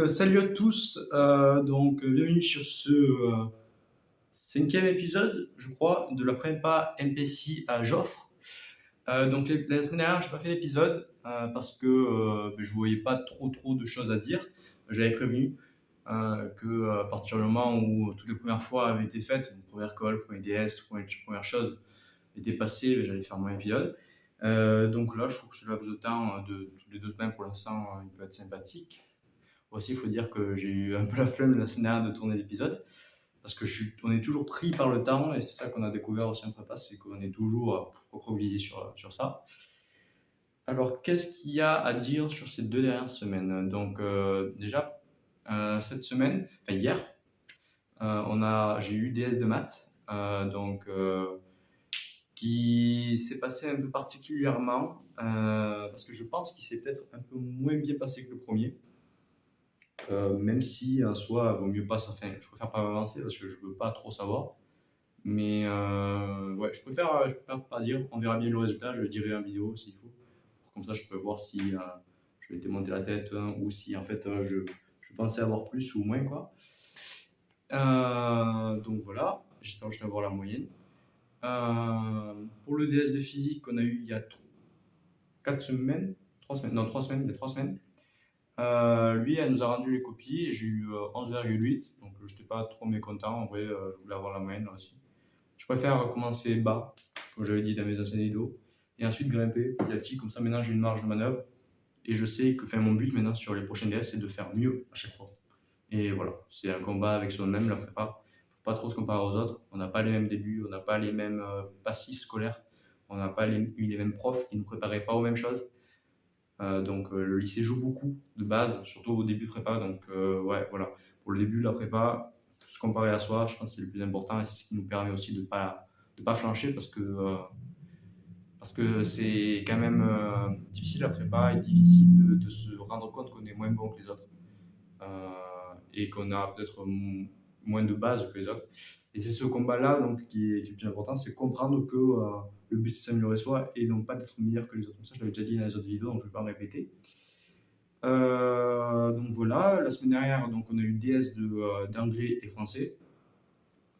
Salut à tous, bienvenue sur ce cinquième épisode, je crois, de la prépa MPC à Joffre. La semaine dernière, j'ai pas fait d'épisode parce que je voyais pas trop de choses à dire. J'avais prévenu que à partir du moment où toutes les premières fois avaient été faites, donc première call, premier DS, première chose était passée, j'allais faire mon épisode. Donc là, je trouve que ce laps de temps de toutes les 2 semaines pour l'instant, il peut être sympathique. Aussi, il faut dire que j'ai eu un peu la flemme la semaine dernière de tourner l'épisode parce que on est toujours pris par le temps et c'est ça qu'on a découvert aussi en prépa, c'est qu'on est toujours recroquevillé sur ça. Alors, qu'est-ce qu'il y a à dire sur ces 2 dernières semaines? Déjà, cette semaine, enfin hier, j'ai eu DS de maths, qui s'est passé un peu particulièrement parce que je pense qu'il s'est peut-être un peu moins bien passé que le premier. Même si en soi, vaut mieux pas enfin, je préfère pas m'avancer parce que je veux pas trop savoir. Mais ouais, je préfère pas dire. On verra bien le résultat. Je le dirai en vidéo s'il faut. Comme ça, je peux voir si je m'étais monté la tête ou si en fait je pensais avoir plus ou moins quoi. Donc voilà, j'espère que je vais avoir la moyenne. Pour le DS de physique qu'on a eu il y a 4 semaines, 3 semaines, non 3 semaines, il y a 3 semaines. Lui, elle nous a rendu les copies et j'ai eu 11,8, donc je n'étais pas trop mécontent. En vrai, je voulais avoir la moyenne là aussi. Je préfère commencer bas, comme j'avais dit dans mes anciennes vidéos, et ensuite grimper petit à petit. Comme ça, maintenant, j'ai une marge de manœuvre et je sais que mon but maintenant sur les prochaines DS, c'est de faire mieux à chaque fois. Et voilà, c'est un combat avec soi-même, la prépa. Faut pas trop se comparer aux autres. On n'a pas les mêmes débuts, on n'a pas les mêmes passifs scolaires, on n'a pas eu les mêmes profs qui nous préparaient pas aux mêmes choses. Le lycée joue beaucoup de base, surtout au début de prépa. Ouais, voilà. Pour le début de la prépa, se comparer à soi, je pense que c'est le plus important et c'est ce qui nous permet aussi de pas flancher parce que c'est quand même difficile la prépa et difficile de se rendre compte qu'on est moins bon que les autres et qu'on a peut-être moins de base que les autres. Et c'est ce combat-là donc, qui est le plus important, c'est comprendre que le but c'est s'améliorer soi et non pas d'être meilleur que les autres. Ça, je l'avais déjà dit dans les autres vidéos, donc je ne vais pas me répéter. Donc voilà, la semaine dernière, donc on a eu DS d'anglais et français,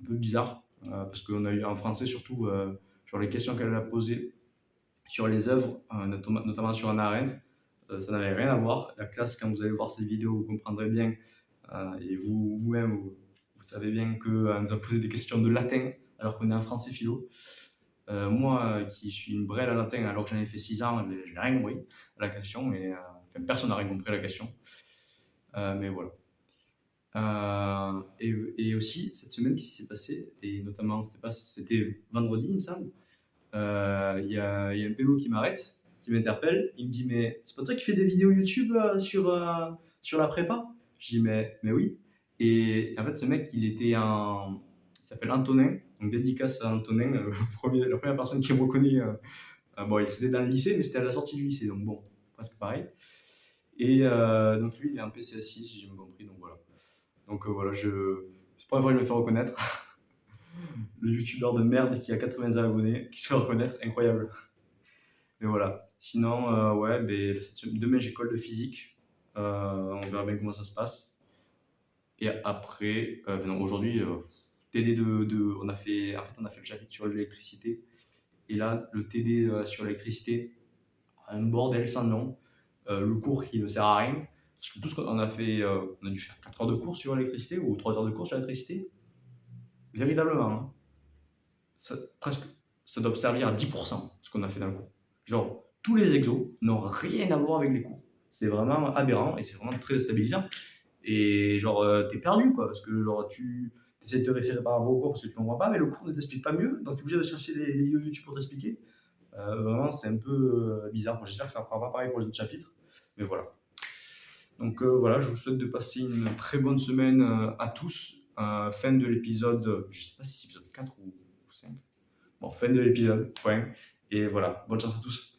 un peu bizarre, parce qu'on a eu en français surtout sur les questions qu'elle a posées sur les œuvres, notamment sur Hannah Arendt, ça n'avait rien à voir. La classe, quand vous allez voir cette vidéo, vous comprendrez bien, et vous-même, vous savez bien qu'on nous a posé des questions de latin alors qu'on est en français philo. Moi, qui suis une brêle à latin alors que j'en ai fait 6 ans, je n'ai rien compris à la question, personne n'a rien compris à la question. Mais voilà. Et aussi, cette semaine qui s'est passée, et notamment, c'était vendredi, il me semble, il y a un pélo qui m'arrête, qui m'interpelle, il me dit mais c'est pas toi qui fais des vidéos YouTube sur la prépa? Je dis mais oui. Et en fait ce mec il s'appelle Antonin, donc dédicace à Antonin, la première personne qui me reconnaît. Bon, c'était dans le lycée, mais c'était à la sortie du lycée, donc bon, presque pareil. Et donc lui il est un PCSI si j'ai bien compris, donc voilà. Voilà, c'est pas vrai que je me fais reconnaître. Le youtubeur de merde qui a 80 abonnés, qui se fait reconnaître, incroyable. Mais voilà. Sinon, ouais, demain j'ai colle de physique. On verra bien comment ça se passe. Et après, non, aujourd'hui, TD on a fait le chapitre sur l'électricité. Et là, le TD sur l'électricité, un bordel sans nom. Le cours qui ne sert à rien. Parce que tout ce qu'on a fait, on a dû faire 4 heures de cours sur l'électricité ou 3 heures de cours sur l'électricité. Véritablement, hein. Presque, ça doit servir à 10% ce qu'on a fait dans le cours. Genre, tous les exos n'ont rien à voir avec les cours. C'est vraiment aberrant et c'est vraiment très stabilisant. Et genre, t'es perdu quoi, parce que genre, tu essaies de te référer par rapport au cours parce que tu comprends pas, mais le cours ne t'explique pas mieux, donc tu es obligé de chercher des vidéos YouTube pour t'expliquer. Vraiment, c'est un peu bizarre. Bon, j'espère que ça ne fera pas pareil pour les autres chapitres, mais voilà. Voilà, je vous souhaite de passer une très bonne semaine à tous. Fin de l'épisode, je sais pas si c'est l'épisode 4 ou 5. Bon, fin de l'épisode, point. Et voilà, bonne chance à tous.